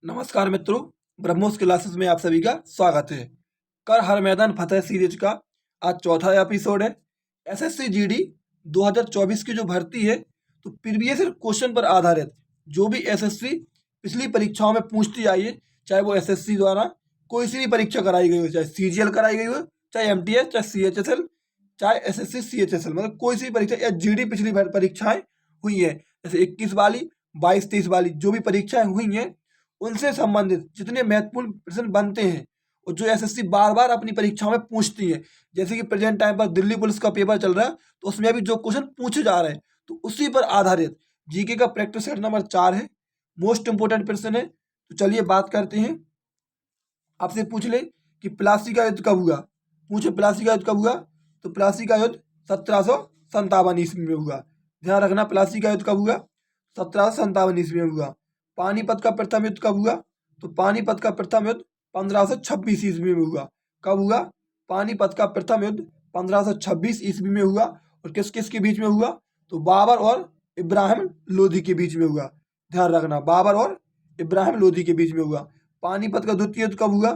नमस्कार मित्रों, ब्रह्मोस क्लासेस में आप सभी का स्वागत है। कर हर मैदान फतेह सीरीज का आज चौथा एपिसोड है। एसएससी जीडी 2024 की जो भर्ती है, तो प्रीवियस क्वेश्चन पर आधारित जो भी एसएससी पिछली परीक्षाओं में पूछती आई है, चाहे वो एसएससी द्वारा कोई सी भी परीक्षा कराई गई हो, चाहे सीजीएल कराई गई हो, चाहे एमटीएस, चाहे सीएचएसएल, चाहे एसएससी सीएचएसएल, मतलब कोई सी भी परीक्षा या जीडी पिछली परीक्षाएं हुई है, जैसे 21 वाली, 22-23 वाली जो भी परीक्षाएं हुई हैं, उनसे संबंधित जितने महत्वपूर्ण प्रश्न बनते हैं और जो एसएससी बार बार अपनी परीक्षाओं में पूछती है, जैसे कि प्रेजेंट टाइम पर दिल्ली पुलिस का पेपर चल रहा है, तो उसमें भी जो क्वेश्चन पूछे जा रहे हैं, तो उसी पर आधारित जीके का प्रैक्टिस सेट नंबर 4 है। मोस्ट इंपोर्टेंट प्रश्न है। तो चलिए बात करते हैं। आपसे पूछ ले कि प्लासी का युद्ध कब हुआ, पूछे प्लासी का युद्ध कब हुआ, तो प्लासी का युद्ध 1757 ईस्वी में हुआ। ध्यान रखना, प्लासी का युद्ध कब हुआ, 1757 ईस्वी में हुआ। पानीपत का प्रथम युद्ध कब हुआ, तो पानीपत का प्रथम युद्ध 1526 ईस्वी में हुआ। कब हुआ, पानीपत का प्रथम युद्ध 1526 ईस्वी में हुआ। और किस किस के बीच में हुआ, तो बाबर और इब्राहिम लोधी के बीच में हुआ। ध्यान रखना, बाबर और इब्राहिम लोधी के बीच में हुआ। पानीपत का द्वितीय युद्ध कब हुआ,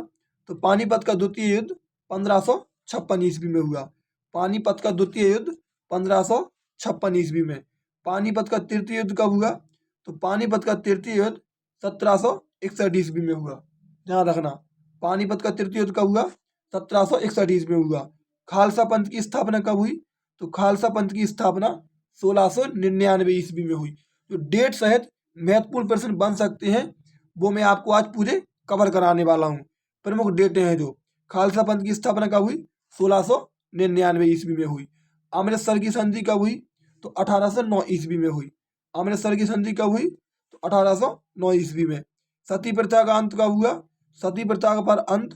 तो पानीपत का द्वितीय युद्ध 1556 ईस्वी में हुआ। पानीपत का द्वितीय युद्ध 1556 ईस्वी में। पानीपत का तृतीय युद्ध कब हुआ, तो पानीपत का तृतीय युद्ध 1761 ईस्वी में हुआ। ध्यान रखना, पानीपत का तृतीय युद्ध कब हुआ, 1761 ईस्वी में हुआ। खालसा पंथ की स्थापना कब हुई, तो खालसा पंथ की स्थापना 1699 ईस्वी में हुई। जो डेट सहित महत्वपूर्ण प्रश्न बन सकते हैं, वो मैं आपको आज पूरे कवर कराने वाला हूँ। प्रमुख डेटें हैं जो खालसा पंथ की स्थापना कब हुई, 1699 ईस्वी में हुई। अमृतसर की संधि कब हुई, तो 1809 ईस्वी में हुई। अमृतसर की संधि कब हुई, तो 1809 ईस्वी में। सती प्रथा का अंत कब हुआ, सती प्रथा पर अंत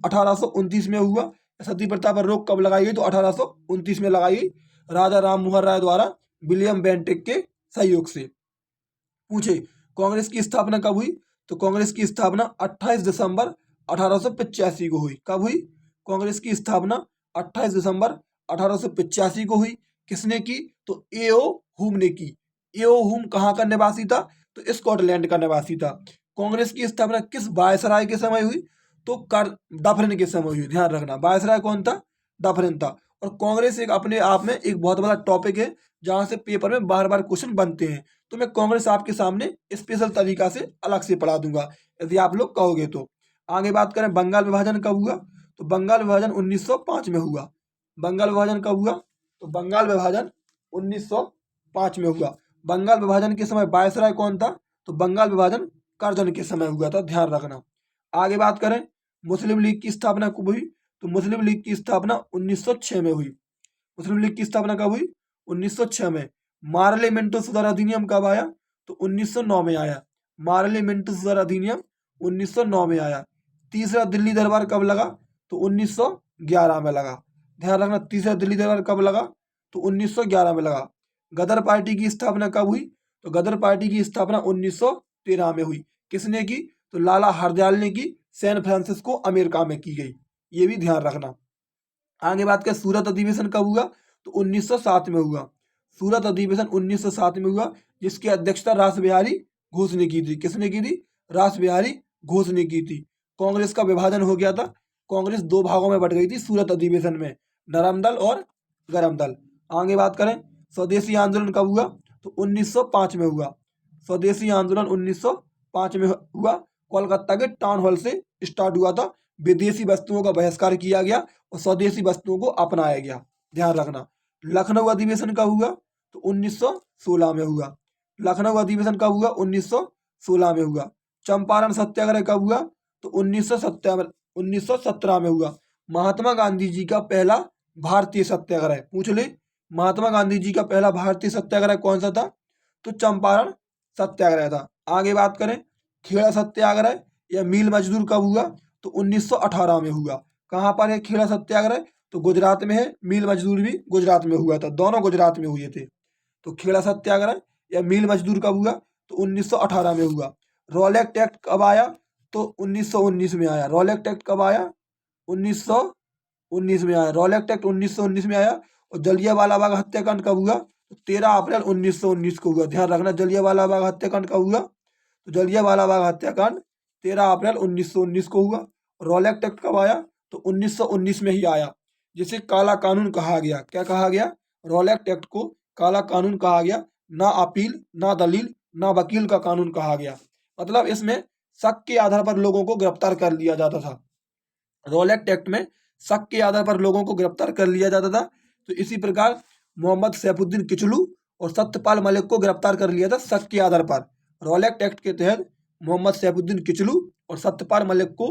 1829 में हुआ। सती प्रथा पर रोक कब लगाई गई, तो 1829 में लगाई गई, राजा राम मोहन राय द्वारा विलियम बेंटिक के सहयोग से। पूछे कांग्रेस की स्थापना कब हुई, तो कांग्रेस की स्थापना 28 दिसंबर 1885 को हुई। कब हुई, कांग्रेस की स्थापना 28 दिसंबर 1885 को हुई। किसने की, तो एओ हुम ने की। एओ हुम कहाँ का निवासी था, तो स्कॉटलैंड का निवासी था। कांग्रेस की स्थापना किस वायसराय के समय हुई, तो कर डफरिन के समय हुई। ध्यान रखना, वायसराय कौन था, डफरिन था। और कांग्रेस एक अपने आप में एक बहुत बड़ा टॉपिक है, जहां से पेपर में बार बार क्वेश्चन बनते हैं। तो मैं कांग्रेस आपके सामने स्पेशल तरीका से अलग से पढ़ा दूंगा, यदि आप लोग कहोगे तो। आगे बात करें, बंगाल विभाजन कब हुआ, तो बंगाल विभाजन 1905 में हुआ। बंगाल विभाजन कब हुआ, तो बंगाल विभाजन 1905 में हुआ। बंगाल विभाजन के समय वायसराय कौन था, तो बंगाल विभाजन कर्जन के समय हुआ था। ध्यान रखना। आगे बात करें, मुस्लिम लीग की स्थापना कब हुई, तो मुस्लिम लीग की स्थापना 1906 में हुई। मुस्लिम लीग की स्थापना कब हुई, 1906 में। मार्ले मिंटो सुधार अधिनियम कब आया, तो 1909 में आया। मार्ले मिंटो सुधार अधिनियम 1909 में आया। तीसरा दिल्ली दरबार कब लगा, तो 1911 में लगा। ध्यान रखना, तीसरा दिल्ली दरबार कब लगा, तो 1911 में लगा। गदर पार्टी की स्थापना कब हुई, तो गदर पार्टी की स्थापना 1913 में हुई। किसने की, तो लाला हरदयाल ने की। सैन फ्रांसिस्को अमेरिका में की गई, ये भी ध्यान रखना। आगे बात करें, सूरत अधिवेशन कब हुआ, तो 1907 में हुआ। सूरत अधिवेशन 1907 में हुआ, जिसकी अध्यक्षता रास बिहारी घोष ने की थी। किसने की थी, रास बिहारी घोष ने की थी। कांग्रेस का विभाजन हो गया था, कांग्रेस दो भागों में बट गई थी सूरत अधिवेशन में, नरम दल और गरम दल। आगे बात करें, स्वदेशी आंदोलन कब हुआ, तो 1905 में हुआ। स्वदेशी आंदोलन 1905 में हुआ। कोलकाता के टाउन हॉल से स्टार्ट हुआ था। विदेशी वस्तुओं का बहिष्कार किया गया और स्वदेशी वस्तुओं को अपनाया गया। ध्यान रखना। लखनऊ अधिवेशन कब हुआ, तो 1916 में हुआ। लखनऊ अधिवेशन कब हुआ, 1916 में हुआ। चंपारण सत्याग्रह कब हुआ, तो 1917 में हुआ। महात्मा गांधी जी का पहला भारतीय सत्याग्रह, पूछ ले, महात्मा गांधी जी का पहला भारतीय सत्याग्रह कौन सा था, तो चंपारण सत्याग्रह था। आगे बात करें, खेड़ा सत्याग्रह या मील मजदूर कब हुआ, तो 1918 में हुआ। कहाँ पर है खेड़ा सत्याग्रह, तो गुजरात में है। मील मजदूर भी गुजरात में हुआ था, दोनों गुजरात में हुए थे। तो खेड़ा सत्याग्रह या मील मजदूर कब हुआ, तो 1918 में हुआ। रॉलेक्ट एक्ट कब आया, तो 1919 में आया। रॉलेक्ट एक्ट कब आया, 1919 में आया। रॉलेक्ट एक्ट 1919 में आया। और जलियांवाला बाग हत्याकांड कब हुआ, तो 13 अप्रैल 1919 को हुआ। ध्यान रखना, जलियांवाला बाग हत्याकांड कब हुआ, तो जलियांवाला बाग हत्याकांड 13 अप्रैल 1919 को हुआ। रॉलेट एक्ट कब आया? तो 1919 में ही आया, जिसे काला कानून कहा गया। क्या कहा गया? रॉलेट एक्ट को काला कानून कहा गया। ना अपील, ना दलील, ना वकील का कानून कहा गया। मतलब इसमें शक के आधार पर लोगों को गिरफ्तार कर लिया जाता था। रॉलेट एक्ट में शक के आधार पर लोगों को गिरफ्तार कर लिया जाता था। तो इसी प्रकार मोहम्मद सैफुद्दीन किचलू और सत्यपाल मलिक को गिरफ्तार कर लिया था शक के आधार पर। रॉलेट एक्ट के तहत मोहम्मद सैफुद्दीन किचलू और सत्यपाल मलिक को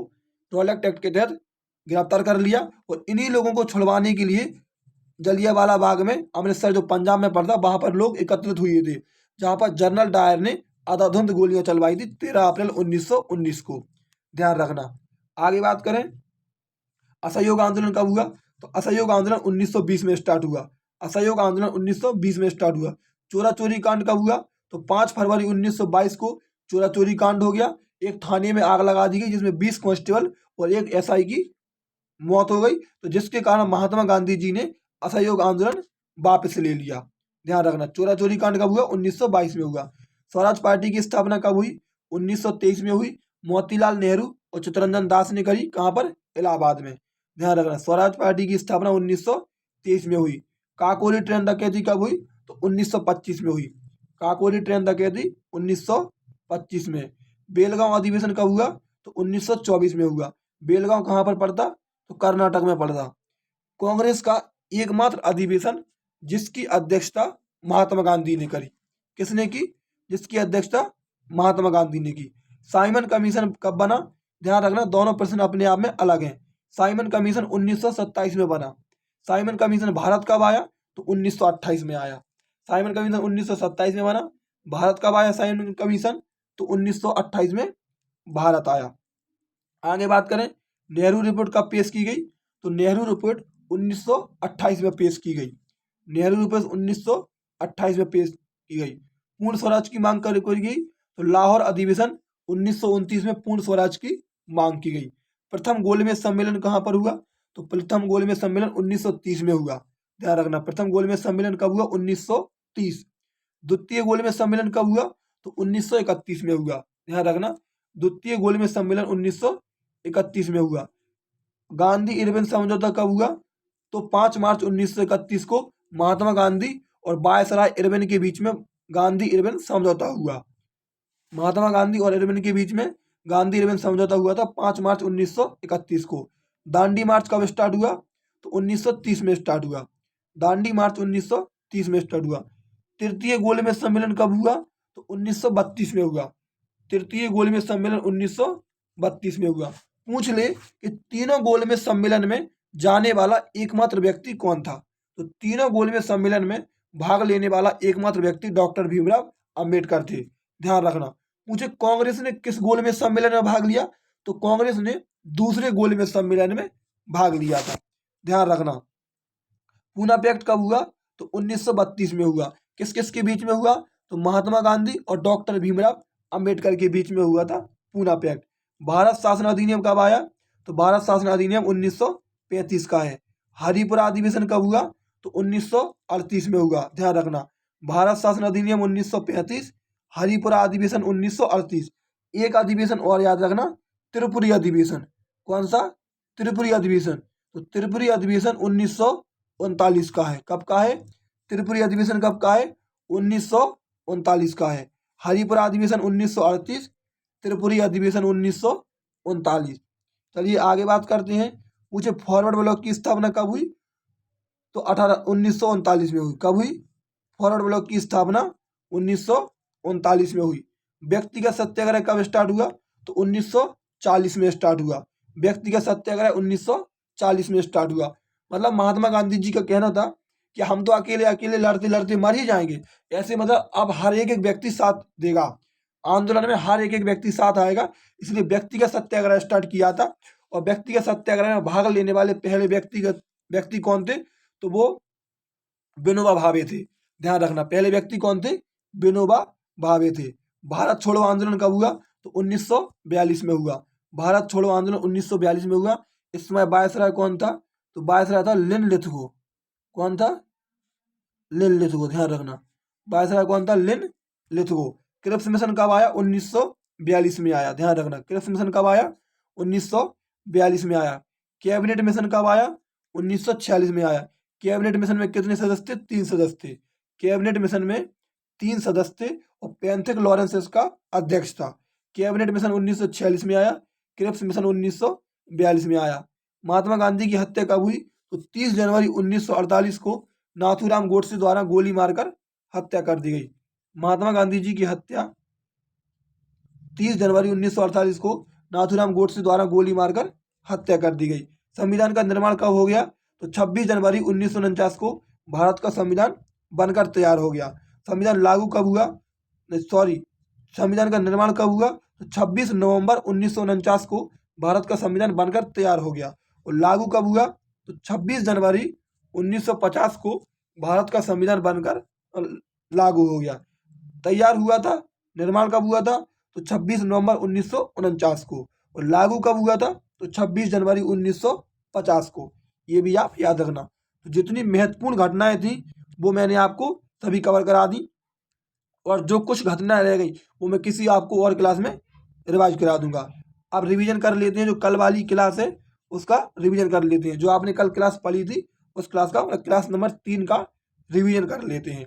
रॉलेट एक्ट के तहत गिरफ्तार कर लिया। और इन्हीं लोगों को छुड़वाने के लिए जलियांवाला बाग में, अमृतसर जो पंजाब में पड़ता, वहां पर लोग एकत्रित हुए थे, जहां पर जनरल डायर ने आधाधुंध गोलियां चलवाई थी 13 अप्रैल 1919 को। ध्यान रखना। आगे बात करें, असहयोग आंदोलन कब हुआ? तो असहयोग आंदोलन 1920 में स्टार्ट हुआ। असहयोग आंदोलन 1920 में स्टार्ट हुआ। चोरा चोरी कांड कब हुआ? तो 5 फरवरी 1922 को चोरा चोरी कांड हो गया। एक थाने में आग लगा दी गई, जिसमें 20 कांस्टेबल और एक एसआई की मौत हो गई। तो जिसके कारण महात्मा गांधी जी ने असहयोग आंदोलन वापस ले लिया। ध्यान रखना। चोरा चोरी कांड कब हुआ? 1922 में हुआ। स्वराज पार्टी की स्थापना कब हुई? 1923 में हुई। मोतीलाल नेहरू और चित्तरंजन दास ने करी। कहाँ पर? इलाहाबाद में। ध्यान रखना। स्वराज पार्टी की स्थापना 1923 में हुई। काकोरी ट्रेन डकैती कब हुई? तो 1925 में हुई। काकोरी ट्रेन डकैती 1925 में। बेलगांव अधिवेशन कब हुआ? तो 1924 में हुआ। बेलगांव कहाँ पर पड़ता? तो कर्नाटक में पड़ता। कांग्रेस का एकमात्र अधिवेशन जिसकी अध्यक्षता महात्मा गांधी ने करी। किसने की? जिसकी अध्यक्षता महात्मा गांधी ने की। साइमन कमीशन कब बना? ध्यान रखना, दोनों प्रश्न अपने आप में अलग हैं। साइमन कमीशन 1927 में बना। साइमन कमीशन भारत कब आया? तो 1928 में आया। साइमन कमीशन 1927 में बना। भारत कब आया साइमन कमीशन? तो 1928 में भारत आया। आगे बात करें, नेहरू रिपोर्ट कब पेश की गई? तो नेहरू रिपोर्ट 1928 में पेश की गई। नेहरू रिपोर्ट 1928 में पेश की गई। पूर्ण स्वराज की मांग करी गई। तो लाहौर अधिवेशन 1929 में पूर्ण स्वराज की मांग की गई। प्रथम गोलमेज सम्मेलन कहाँ पर हुआ? तो प्रथम गोलमेज सम्मेलन 1930 में हुआ। ध्यान रखना। प्रथम गोलमेज सम्मेलन कब हुआ? 1930। द्वितीय गोलमेज सम्मेलन कब हुआ? तो 1931 में हुआ। ध्यान रखना। द्वितीय गोलमेज सम्मेलन 1931 में हुआ। गांधी इरविन समझौता कब हुआ? तो 5 मार्च 1931 को महात्मा गांधी और वायसराय इरविन के बीच में गांधी इरविन समझौता हुआ। महात्मा गांधी और इरविन के बीच में गांधी इरविन समझौता हुआ था 5 मार्च 1931 को। दांडी मार्च कब स्टार्ट हुआ? तो 1930 में स्टार्ट हुआ। दांडी मार्च 1930 में स्टार्ट हुआ। तृतीय गोलमेज सम्मेलन कब हुआ? तो 1932 में हुआ। तृतीय गोलमेज सम्मेलन 1932 में हुआ। पूछ ले कि तीनों गोलमेज सम्मेलन में जाने वाला एकमात्र व्यक्ति कौन था? तो तीनों गोलमेज सम्मेलन में भाग लेने वाला एकमात्र व्यक्ति डॉक्टर भीमराव अंबेडकर थे। ध्यान रखना। मुझे कांग्रेस ने किस गोलमेज सम्मेलन में भाग लिया? तो कांग्रेस ने दूसरे गोलमेज सम्मेलन में भाग लिया था। ध्यान रखना। पूना पैक्ट कब हुआ? तो 1932 में हुआ। किस किस के बीच में हुआ? तो महात्मा गांधी और डॉक्टर भीमराव अंबेडकर के बीच में हुआ था पूना पैक्ट। भारत शासन अधिनियम कब आया? तो भारत शासन अधिनियम 1935 का है। हरिपुरा अधिवेशन कब हुआ? तो 1938 में हुआ। ध्यान रखना। भारत शासन अधिनियम 1935, हरिपुरा अधिवेशन 1938। एक अधिवेशन और याद रखना, त्रिपुरी अधिवेशन। कौन सा? त्रिपुरी अधिवेशन। तो त्रिपुरी अधिवेशन 1939 का है। कब का है? त्रिपुरी अधिवेशन कब का है? 1939 का है। हरिपुरा अधिवेशन 1938, त्रिपुरी अधिवेशन 1939। चलिए आगे बात करते हैं। मुझे फॉरवर्ड ब्लॉक की स्थापना कब हुई? तो 1939 में हुई। कब हुई? फॉरवर्ड ब्लॉक की स्थापना 1939 में हुई। व्यक्तिगत सत्याग्रह कब स्टार्ट हुआ? तो 1940 में स्टार्ट हुआ। व्यक्तिगत सत्याग्रह 1940 में स्टार्ट हुआ। मतलब महात्मा गांधी जी का कहना था कि हम तो अकेले अकेले लड़ते लड़ते मर ही जाएंगे। ऐसे मतलब अब हर एक एक व्यक्ति साथ देगा आंदोलन में, हर एक एक व्यक्ति साथ आएगा। इसलिए व्यक्तिगत सत्याग्रह स्टार्ट किया था। और व्यक्तिगत सत्याग्रह में भाग लेने वाले पहले व्यक्ति कौन थे? तो वो विनोबा भावे थे। ध्यान रखना। पहले व्यक्ति कौन थे? विनोबा भावे थे। भारत छोड़ो आंदोलन कब हुआ? तो 1942 में हुआ। भारत छोड़ो आंदोलन 1942 में हुआ। इस समय वायसराय कौन था? तो वायसराय था लिन लिथगो। कौन था? लिन लिथगो। ध्यान रखना। वायसराय कौन था? लिन लिथगो। क्रिप्स मिशन कब आया? 1942 में आया। ध्यान रखना, क्रिप्स मिशन कब आया? 1942 में आया। कैबिनेट मिशन कब आया? 1946 में आया। कैबिनेट मिशन में कितने सदस्य थे? 3 सदस्य थे। कैबिनेट मिशन में 3 सदस्य थे और पैंथिक लॉरेंस इसका अध्यक्ष था। कैबिनेट मिशन 1946 में आया। क्रिप्स मिशन 1942 में आया। महात्मा गांधी की हत्या कब हुई? तो 30 जनवरी 1948 को नाथूराम गोडसे द्वारा गोली मारकर हत्या कर दी गई। महात्मा गांधी जी की हत्या 30 जनवरी 1948 को नाथूराम गोडसे द्वारा गोली मारकर हत्या कर दी गई। संविधान का निर्माण कब हो गया? तो 26 जनवरी 1949 को भारत का संविधान बनकर तैयार हो गया। संविधान लागू कब हुआ? सॉरी, संविधान का निर्माण कब हुआ? तो 26 नवंबर 1949 को भारत का संविधान बनकर तैयार हो गया। और लागू कब हुआ? तो 26 जनवरी 1950 को भारत का संविधान बनकर लागू हो गया। तैयार हुआ था, निर्माण कब हुआ था? तो 26 नवंबर 1949 को। और लागू कब हुआ था? तो 26 जनवरी 1950 को। ये भी आप याद रखना। तो जितनी महत्वपूर्ण घटनाएं थी वो मैंने आपको सभी कवर करा दी, और जो कुछ घटनाएं रह गई वो मैं किसी आपको और क्लास में रिवाइज करा दूंगा। अब रिवीजन कर लेते हैं, जो कल वाली क्लास है उसका रिवीजन कर लेते हैं। जो आपने कल क्लास पढ़ी थी उस क्लास का, क्लास नंबर 3 का रिवीजन कर लेते हैं।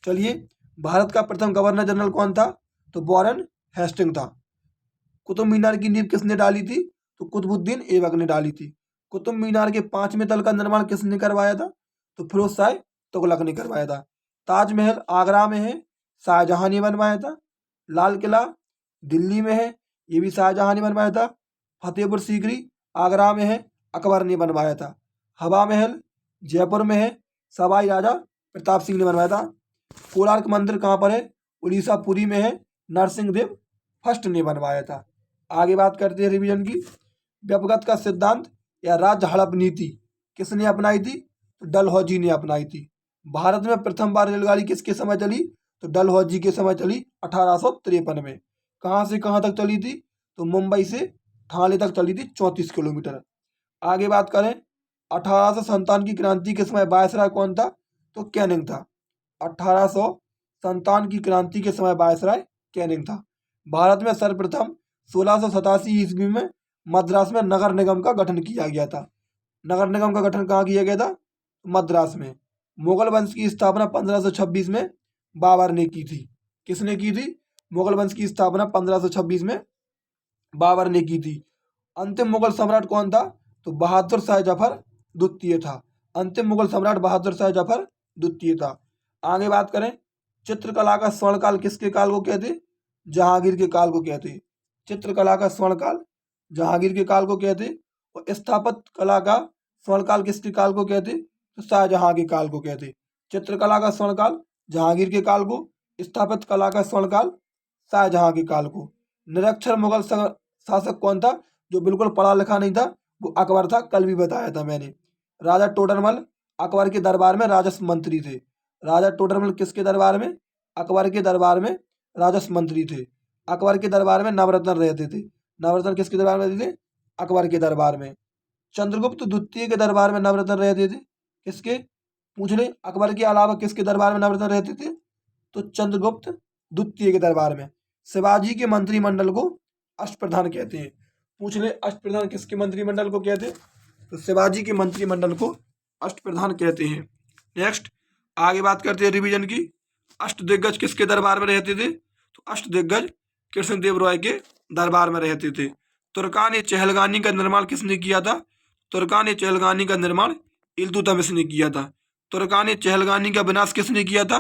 चलिए, भारत का प्रथम गवर्नर जनरल कौन था? तो वॉरेन हेस्टिंग था। कुतुब मीनार की नींव किसने डाली थी? तो कुतुबुद्दीन ऐबक ने डाली थी। कुतुब मीनार के 5वें तल का निर्माण किसने करवाया था? तो फिरोज शाह तुगलक ने करवाया था। ताजमहल आगरा में है, शाहजहां ने बनवाया था। लाल किला दिल्ली में है, ये भी शाहजहां ने बनवाया था। फतेहपुर सीकरी आगरा में है, अकबर ने बनवाया था। हवा महल जयपुर में है, सवाई राजा प्रताप सिंह ने बनवाया था। कोणार्क मंदिर कहाँ पर है? उड़ीसा पुरी में है, नरसिंह देव फर्स्ट ने बनवाया था। आगे बात करते हैं रिवीजन की। व्यपगत का सिद्धांत या राज्य हड़प नीति किसने अपनाई थी? तो डलहौजी ने अपनाई थी। भारत में प्रथम बार रेलगाड़ी किसके समय चली? तो डलहौजी के समय चली 1853 में। कहाँ से कहाँ तक चली थी? तो मुंबई से ठाणे तक चली थी, 34 किलोमीटर। आगे बात करें, 1857 की क्रांति के समय वायसराय कौन था? तो कैनिंग था। 1857 की क्रांति के समय वायसराय कैनिंग था। भारत में सर्वप्रथम 1687 ईस्वी में मद्रास में नगर निगम का गठन किया गया था। नगर निगम का गठन कहाँ किया गया था? मद्रास में। मुगल वंश की स्थापना 1526 में बाबर ने की थी। किसने की थी? मुगल वंश की स्थापना 1526 में बाबर ने की थी। अंतिम मुगल सम्राट कौन था? तो बहादुर शाह जफर द्वितीय था। अंतिम मुगल सम्राट बहादुर शाह जफर द्वितीय था। आगे बात करें, चित्रकला का स्वर्णकाल किसके काल को कहते? जहांगीर के काल को कहते। चित्रकला का स्वर्णकाल जहांगीर के काल को कहते। और स्थापत्य कला का स्वर्णकाल किसके काल को कहते? तो शाहजहां के काल को कहते। चित्रकला का स्वर्णकाल जहांगीर के काल को, स्थापत्य कला का स्वर्णकाल शाहजहां के काल को। निरक्षर मुगल शासक कौन था? जो बिल्कुल पढ़ा लिखा नहीं था, वो अकबर था। कल भी बताया था मैंने। राजा टोडरमल अकबर के दरबार में राजस्व मंत्री थे। राजा टोडरमल किसके दरबार में? अकबर के दरबार में राजस्व मंत्री थे। अकबर के दरबार में नवरत्न रहते थे। नवरत्न किसके दरबार में रहते थे? अकबर के दरबार में। चंद्रगुप्त द्वितीय के दरबार में नवरत्न रहते थे। किसके? पूछ ले, अकबर के अलावा किसके दरबार में नवरत्न रहते थे? तो चंद्रगुप्त द्वितीय के दरबार में। शिवाजी के मंत्रिमंडल को अष्टप्रधान कहते हैं। पूछ ले, अष्टप्रधान किसके मंत्रिमंडल को कहते हैं? तो शिवाजी के मंत्रिमंडल को अष्टप्रधान कहते हैं। नेक्स्ट आगे बात करते हैं रिवीजन की। अष्टदिग्गज किसके दरबार में रहते थे? तो अष्टदिग्गज कृष्णदेव राय के दरबार में रहते थे। तुर्कान चहलगानी का निर्माण किसने किया था? तुर्कान चहलगानी का निर्माण इल्तुतमिश ने किया था। तुर्कान चहलगानी का विनाश किसने किया था?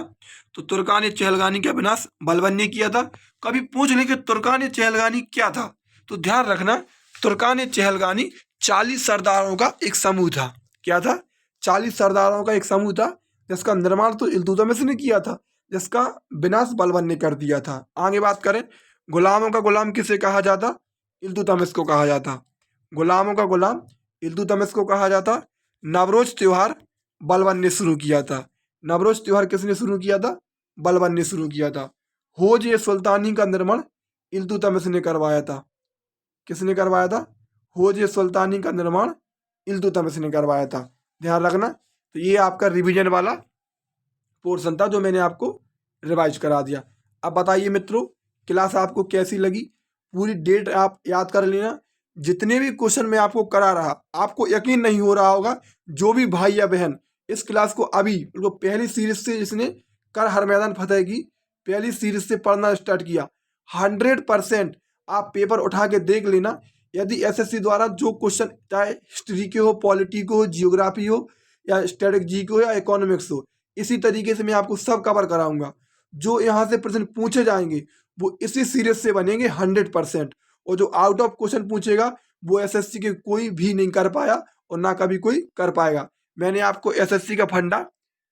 तो तुर्कान चहलगानी का विनाश बलबन ने किया था। कभी पूछ ले कि तुर्कान चहलगानी क्या था, तो ध्यान रखना, तुर्कान चहलगानी 40 सरदारों का एक समूह था। क्या था? 40 सरदारों का एक समूह था, जिसका निर्माण तो इल्तुतमिश ने किया था, जिसका विनाश बलबन ने कर दिया था। आगे बात करें, गुलामों का गुलाम किसे कहा जाता? इल्तुतमिश को कहा जाता। गुलामों का गुलाम इल्तुतमिश को कहा जाता। नवरोज त्योहार बलबन ने शुरू किया था। नवरोज त्योहार किसने शुरू किया था? बलबन ने शुरू किया था। होज ए सुल्तानी का निर्माण इल्तुतमिश ने करवाया था। किसने करवाया था? होज ए सुल्तानी का निर्माण इल्तुतमिश ने करवाया था। ध्यान रखना। तो ये आपका रिवीजन वाला पोर्शन था जो मैंने आपको रिवाइज करा दिया। अब बताइए मित्रों, क्लास आपको कैसी लगी? पूरी डेट आप याद कर लेना। जितने भी क्वेश्चन मैं आपको करा रहा, आपको यकीन नहीं हो रहा होगा, जो भी भाई या बहन इस क्लास को अभी बिल्कुल पहली सीरीज से जिसने कर हर मैदान फतेह की पहली सीरीज से पढ़ना स्टार्ट किया, 100% आप पेपर उठा के देख लेना। यदि एसएससी द्वारा जो क्वेश्चन, चाहे हिस्ट्री के हो, पॉलिटी को हो, जियोग्राफी हो, या स्ट्रेटेजी को, या इकोनॉमिक्स हो, इसी तरीके से मैं आपको सब कवर कराऊंगा। जो यहाँ से प्रश्न पूछे जाएंगे वो इसी सीरीज से बनेंगे 100%। और जो आउट ऑफ क्वेश्चन पूछेगा वो एसएससी के कोई भी नहीं कर पाया और ना कभी कोई कर पाएगा। मैंने आपको एसएससी का फंडा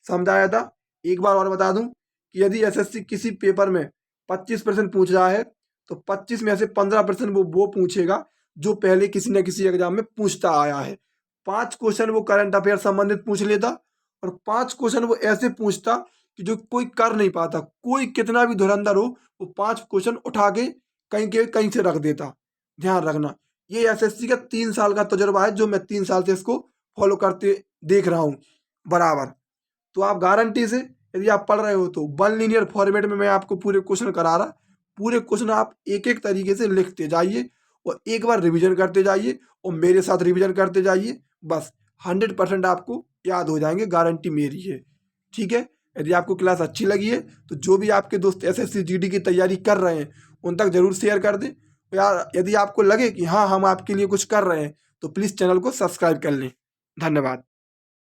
समझाया था। एक बार और बता दूं कि यदि एसएससी किसी पेपर में 25% पूछ रहा है तो 25 में से 15% वो पूछेगा जो पहले किसी न किसी एग्जाम में पूछता आया है। 5 क्वेश्चन वो करंट अफेयर संबंधित पूछ लेता और 5 क्वेश्चन वो ऐसे पूछता कि जो कोई कर नहीं पाता। कोई कितना भी धुरंधर हो, वो 5 क्वेश्चन उठा के कहीं से रख देता। ध्यान रखना, ये एसएससी का 3 साल का तजुर्बा है, जो मैं 3 साल से इसको फॉलो करते देख रहा हूँ बराबर। तो आप गारंटी से यदि आप पढ़ रहे हो तो वन लीनियर फॉर्मेट में मैं आपको पूरे क्वेश्चन करा रहा। पूरे क्वेश्चन आप एक एक तरीके से लिखते जाइए और एक बार रिवीजन करते जाइए और मेरे साथ रिवीजन करते जाइए। बस 100% आपको याद हो जाएंगे, गारंटी मेरी है। ठीक है, यदि आपको क्लास अच्छी लगी है तो जो भी आपके दोस्त एसएससी जीडी की तैयारी कर रहे हैं उन तक जरूर शेयर कर दें। यार यदि आपको लगे कि हाँ हम आपके लिए कुछ कर रहे हैं तो प्लीज़ चैनल को सब्सक्राइब कर लें। धन्यवाद।